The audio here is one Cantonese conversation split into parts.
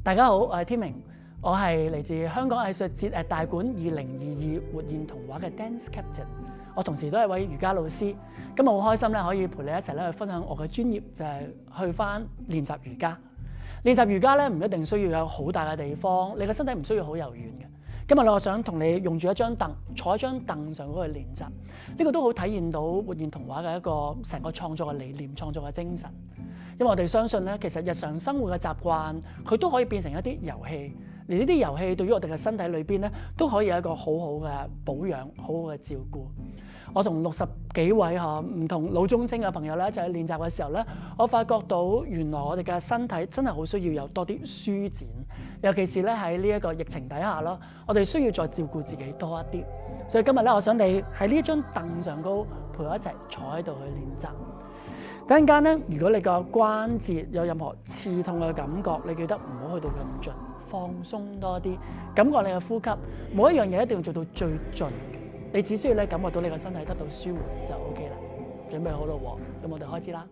大家好，我係天明，我係嚟自香港藝術節大館2022活現童話嘅 Dance Captain， 我同時都係位瑜伽老師。今日好開心咧，可以陪你一齊咧去分享我嘅專業，就係去翻練習瑜伽。練習瑜伽咧唔一定需要有好大嘅地方，你個身體唔需要好柔軟嘅。今日我想同你用住一張凳，坐喺張凳上嗰去練習，呢個都好體現到活現童話嘅一個成個創作嘅理念、創作嘅精神。因為我哋相信咧，其實日常生活嘅習慣，佢都可以變成一啲遊戲。而呢啲遊戲對於我哋嘅身體裏邊咧，都可以有一個好好嘅保養、好好嘅照顧。我同60幾位唔同老中青嘅朋友咧，一齊去練習嘅時候咧，我發覺到原來我哋嘅身體真係好需要有多啲舒展，尤其是咧喺呢一個疫情底下咯，我哋需要再照顧自己多一啲。所以今日咧，我想你喺呢張凳上高陪我一齊坐喺度去練習。等陣間咧，如果你個關節有任何刺痛嘅感覺，你記得唔好去到咁盡，放鬆多啲，感覺你嘅呼吸，每一樣嘢一定要做到最盡嘅。你只需要咧感覺到你個身體得到舒緩就 OK 啦。準備好咯喎，咁我哋開始啦。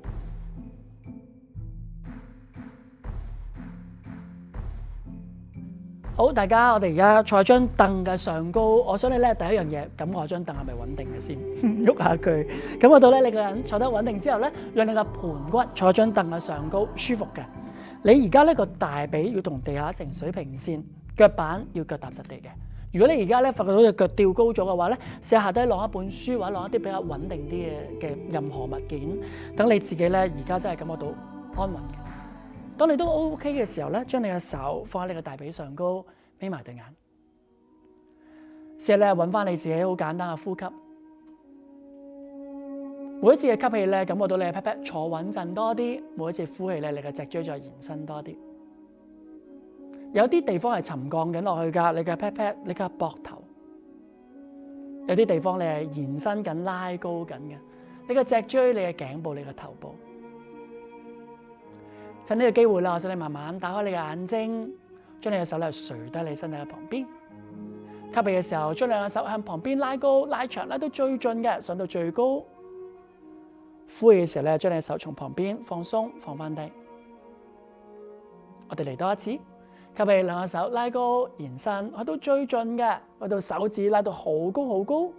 好，大家，我哋而家坐喺張凳嘅上高，我想你咧第一樣嘢，感覺張凳係咪穩定嘅先，喐下佢，感覺到咧你個人坐得穩定之後咧，讓你個盤骨坐喺張凳嘅上高，舒服嘅。你而家呢個大髀要同地下成水平線，腳板要腳踏實地嘅。如果你而家咧發覺到隻腳吊高咗嘅話咧，試下下低攞一本書或者攞一啲比較穩定啲嘅任何物件，等你自己咧而家真係感覺到安穩嘅。當你都 OK 嘅時候咧，將你嘅手放喺你嘅大髀上高，眯埋對眼，試下咧揾翻你自己好簡單嘅呼吸。每一次嘅吸氣咧，感覺到你嘅 pat pat 坐穩陣多啲；每一次呼氣咧，你嘅脊椎再延伸多啲。有啲地方係沉降緊落去㗎，你嘅 pat pat，你嘅膊頭；有啲地方你係延伸緊、拉高緊嘅，你嘅脊椎、你嘅頸部、你嘅頭部。趁呢個機會啦，我想你慢慢打開你嘅眼睛，將你嘅手咧垂低你身體嘅旁邊。吸氣嘅時候，將兩個手向旁邊拉高、拉長，拉到最盡嘅，上到最高。呼氣嘅時候咧，將你嘅手從旁邊放鬆，放翻低。我哋嚟多一次，吸氣，兩個手拉高、延伸，去到最盡嘅，去到手指拉到好高好高。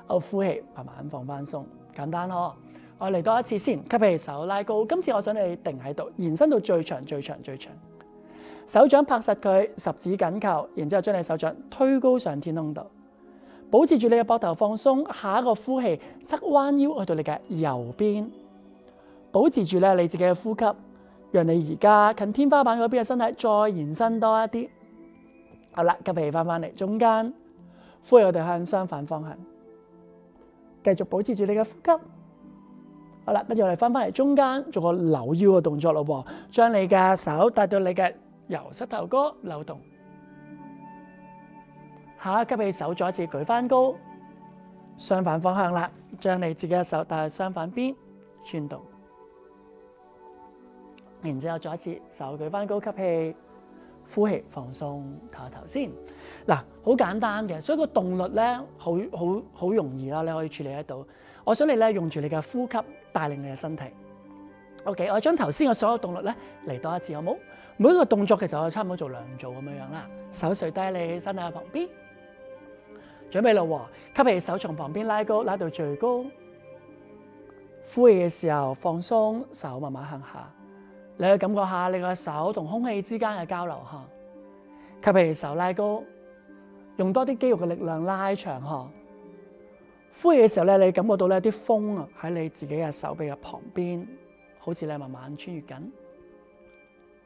好，呼氣，慢慢放翻鬆，簡單呵。我嚟多一次先，吸氣，手拉高。今次我想你定喺度，延伸到最長、最長、最長。手掌拍實佢，十指緊扣，然之後將你手掌推高上天空度，保持住你嘅膊頭放鬆。下一個呼氣，側彎腰去到你嘅右邊，保持住咧你自己嘅呼吸，讓你而家近天花板嗰邊嘅身體再延伸多一啲。好啦，吸氣翻嚟中間，呼氣我哋向相反方向，繼續保持住你嘅呼吸。好啦，跟住我哋翻嚟中間，做個扭腰嘅動作咯喎，將你嘅手帶到你嘅右膝頭哥扭動。下一吸氣，手再一次舉翻高，相反方向啦，將你自己嘅手帶去相反邊轉動。然之後再一次手舉翻高，吸氣，呼氣，放鬆，唞一唞先。嗱，好簡單嘅，所以個動律咧好容易啦，你可以處理得到。我想你咧用住你嘅呼吸帶領你嘅身體。OK， 我將頭先嘅所有動律咧嚟多一次，好冇？每一個動作其實我差唔多做2組咁樣啦。手垂低你身體喺旁邊，準備咯喎，吸氣，手從旁邊拉高，拉到最高。呼氣嘅時候放鬆，手慢慢向下。你去感覺下你個手同空氣之間嘅交流嚇。吸氣，手拉高，用多啲肌肉嘅力量拉長嚇。呼氣嘅時候咧，你感覺到咧啲風啊喺你自己嘅手臂嘅旁邊，好似你慢慢穿越緊。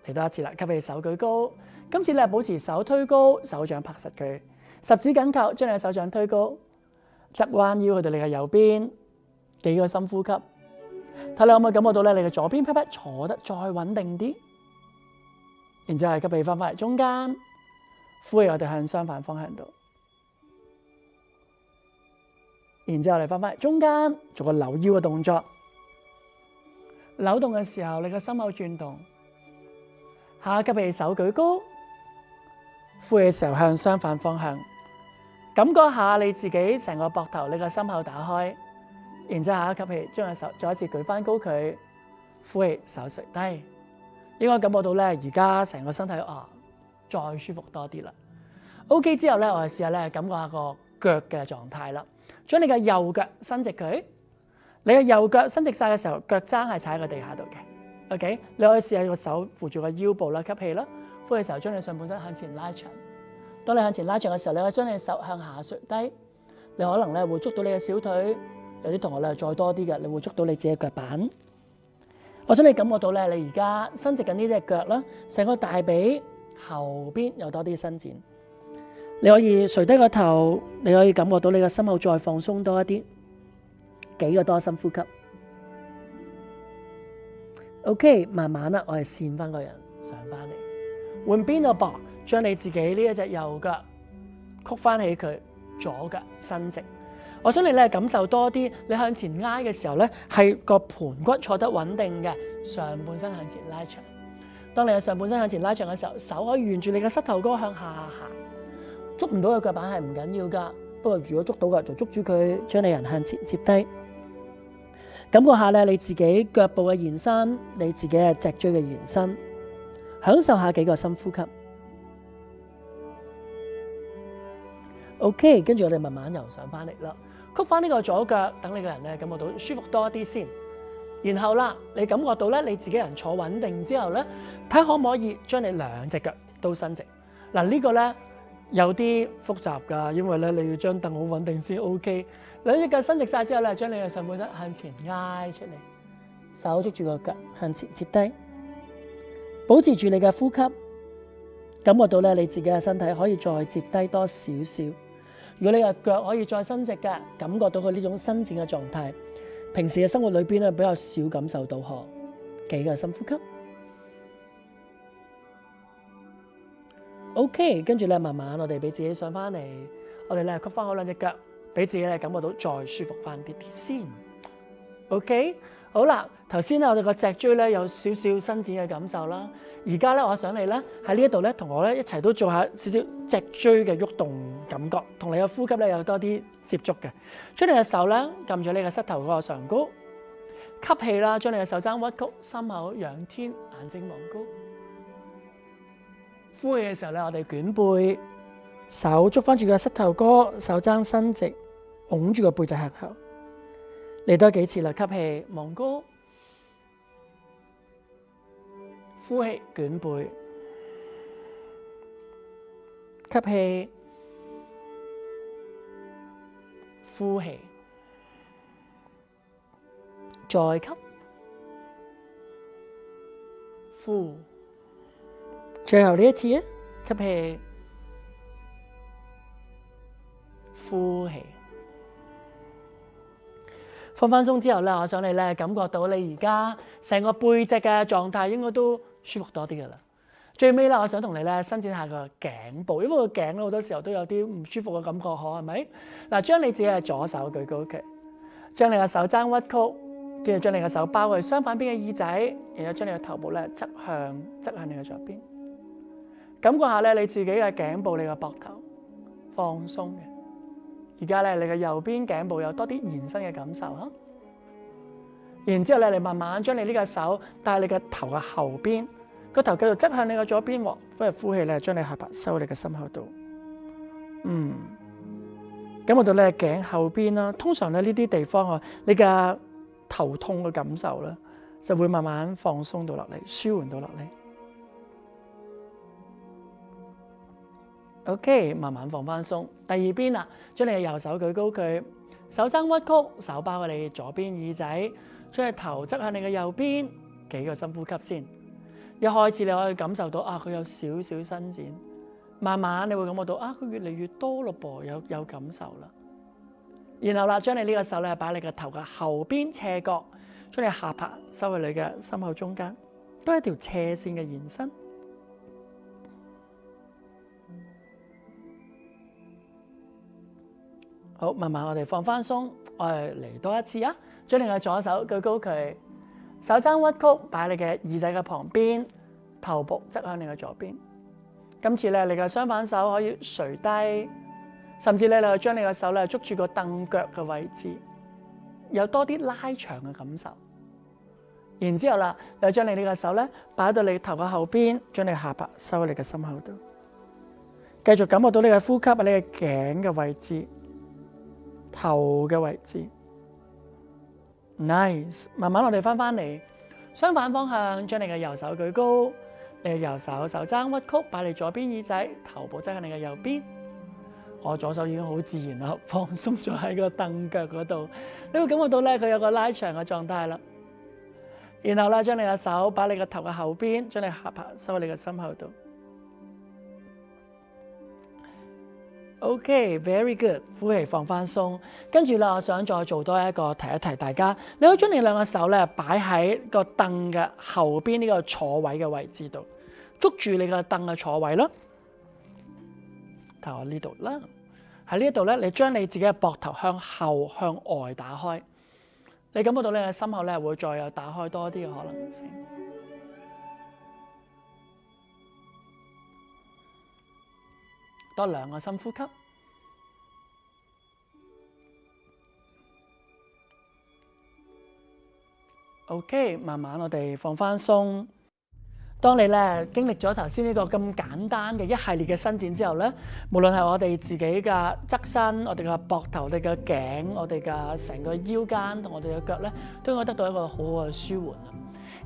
嚟多一次啦，吸氣，手舉高，今次你係保持手推高，手掌拍實佢，十指緊扣，將你嘅手掌推高，側彎腰去到你嘅右邊，幾個深呼吸，睇你可唔可以感覺到咧你嘅左邊啪啪坐得再穩定啲。然之後係吸氣翻嚟中間，呼氣我哋向相反方向度。然之後嚟翻嚟中間，做個扭腰嘅動作。扭動嘅時候，你個心口轉動。下吸氣，手舉高，呼氣嘅時候向相反方向。感覺下你自己成個膊頭，你個心口打開。然之後下一吸氣，將個手再一次舉翻高佢，呼氣，手垂低，應該感覺到咧而家成個身體再舒服多啲啦。OK 之後咧，我哋試下咧感覺下個腳嘅狀態啦。將你嘅右腳伸直佢，你嘅右腳伸直晒嘅時候，腳踭係踩喺個地下度嘅。OK， 你可以試下個手扶住個腰部啦，吸氣啦，呼氣嘅時候將你上半身向前拉長。當你向前拉長嘅時候，你可以將你手向下垂低，你可能咧會捉到你嘅小腿，有啲同學咧再多啲嘅，你會捉到你自己嘅腳板。我想你感覺到咧，你而家伸直緊呢隻腳啦，成個大髀後邊有多啲伸展。你可以垂低個頭，你可以感覺到你嘅心口再放鬆多一啲，幾個多深呼吸。OK， 慢慢啦，我哋扇翻個人上翻嚟，換邊個膊，將你自己呢一隻右腳曲翻起佢，左腳伸直。我想你咧感受多啲，你向前挨嘅時候咧，係個盤骨坐得穩定嘅，上半身向前拉長。當你嘅上半身向前拉長嘅時候，手可以沿住你嘅膝頭哥向下行。捉唔到嘅腳板係唔緊要噶，不過如果捉到嘅就捉住佢，將你人向前接低。感覺下咧你自己腳部嘅延伸，你自己嘅脊椎嘅延伸，享受下幾個深呼吸。OK， 跟住我哋慢慢又上翻嚟啦，曲翻呢個左腳，等你個人咧感覺到舒服多啲先。然後啦，你感覺到咧你自己人坐穩定之後咧，睇可唔可以將你兩隻腳都伸直。嗱，呢個咧有啲複雜㗎，因為咧你要將凳好穩定先 OK。兩隻腳伸直晒之後咧，將你嘅上半身向前挨出嚟，手捉住個腳向前接低，保持住你嘅呼吸，感覺到咧你自己嘅身體可以再接低多少少。如果你嘅腳可以再伸直嘅，感覺到佢呢種伸展嘅狀態，平時嘅生活裏邊咧比較少感受到呵。幾個深呼吸。OK， 跟住咧慢慢我哋俾自己上翻嚟，我哋咧曲翻好兩隻腳，俾自己咧感覺到再舒服翻啲啲先。OK， 好啦，頭先咧我哋個脊椎咧有少少伸展嘅感受啦，而家咧我想你咧喺呢一度咧同我咧一齊都做下少少脊椎嘅喐動感覺，同你嘅呼吸咧有多啲接觸嘅。將你嘅手咧撳住你嘅膝頭嗰個上高，吸氣啦，將你嘅手踭屈曲，心口仰天，眼睛望高。呼氣嘅時候咧，我哋捲背，手捉翻住個膝頭哥，手踭伸直，拱住個背脊向後。嚟多幾次啦，吸氣望高，呼氣捲背，吸氣，呼氣，再吸，呼。最後呢一次啊，吸氣，呼氣，放翻鬆之後咧，我想你咧感覺到你而家成個背脊嘅狀態應該都舒服多啲噶啦。最尾咧，我想同你咧伸展下個頸部，因為個頸咧好多時候都有啲唔舒服嘅感覺，係咪？嗱，將你自己嘅左手舉高佢，將你嘅手踭屈曲，跟住將你嘅手包去相反邊嘅耳仔，然後將你嘅頭部咧側向你嘅左邊。感覺下咧你自己嘅頸部，你嘅膊頭放鬆嘅。而家咧你嘅右邊頸部有多啲延伸嘅感受哈。然之後咧，你慢慢將你呢個手帶你嘅頭嘅後邊，個頭繼續側向你嘅左邊喎。呼氣咧，將你下巴收你嘅心口度。感覺到咧頸後邊啦，通常咧呢啲地方啊，你嘅頭痛嘅感受咧就會慢慢放鬆到落嚟，舒緩到落嚟。OK， 慢慢放翻鬆。第二邊啦，將你嘅右手舉高佢，手踭屈曲，手包喺你左邊耳仔，將你頭側向你嘅右邊，幾個深呼吸先。一開始你可以感受到佢有少少伸展，慢慢你會感覺到佢越嚟越多咯噃，有感受啦。然後啦，將你呢個手咧擺你嘅頭嘅後邊斜角，將你下巴收喺你嘅心口中間，都係一條斜線嘅延伸。好，慢慢我哋放翻鬆，我哋嚟多一次啊！將你嘅左手舉高佢，手踭屈曲，擺你嘅耳仔嘅旁邊，頭部側向你嘅左邊。今次咧，你嘅雙反手可以垂低，甚至咧你可以將你嘅手咧捉住個凳腳嘅位置，有多啲拉長嘅感受。然之後啦，你就將你呢個手咧擺到你頭嘅後邊，將你下巴收喺你嘅心口度，繼續感覺到你嘅呼吸喺你嘅頸嘅位置、頭嘅位置。Nice， 慢慢我哋翻嚟，相反方向，將你嘅右手舉高，你嘅右手手踭屈曲，擺你左邊耳仔，頭部側喺你嘅右邊。我左手已經好自然啦，放鬆咗喺個凳腳嗰度，你會感覺到咧佢有個拉長嘅狀態啦。然後咧，將你嘅手擺你個頭嘅後邊，將你下巴收喺你嘅心口度。OK，very good， 呼氣放翻鬆。跟住咧，我想再做多一個提一提大家，你可以將你兩個手咧擺喺個凳嘅後邊呢個坐位嘅位置度，捉住你個凳嘅坐位咯。睇我呢度啦，喺呢度咧，你將你自己嘅膊頭向後向外打開。你感覺到你嘅心口咧會再有打開多啲嘅可能性。多2個深呼吸。OK， 慢慢我哋放翻鬆。當你咧經歷咗頭先呢個咁簡單嘅一系列嘅伸展之後咧，無論係我哋自己嘅側身、我哋嘅膊頭、我哋嘅頸、我哋嘅成個腰間同我哋嘅腳咧，都應該得到一個好好嘅舒緩。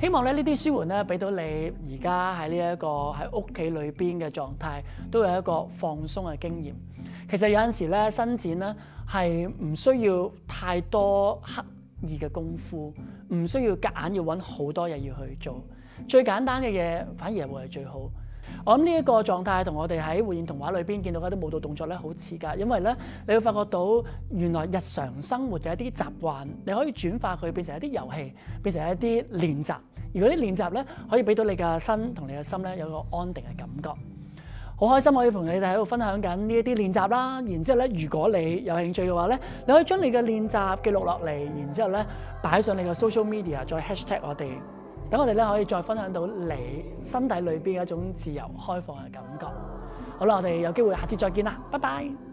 希望咧呢啲舒緩咧，俾到你而家喺呢一個喺屋企裏邊嘅狀態，都有一個放鬆嘅經驗。其實有陣時咧伸展咧係唔需要太多刻意嘅功夫，唔需要夾硬要揾好多嘢要去做。最簡單嘅嘢反而係會係最好。我諗呢一個狀態同我哋喺活現童話裏邊見到嗰啲舞蹈動作咧好似㗎，因為咧你會發覺到原來日常生活嘅一啲習慣，你可以轉化佢變成一啲遊戲，變成一啲練習。而嗰啲練習咧可以俾到你嘅身同你嘅心咧有個安定嘅感覺。好開心可以同你哋喺度分享緊呢一啲練習啦。然之後咧，如果你有興趣嘅話咧，你可以將你嘅練習記錄落嚟，然之後咧擺上你嘅 social media， 再 hashtag 我哋。等我哋咧可以再分享到你身體裏邊嘅一種自由開放嘅感覺。好啦，我哋有機會下次再見啦，拜拜。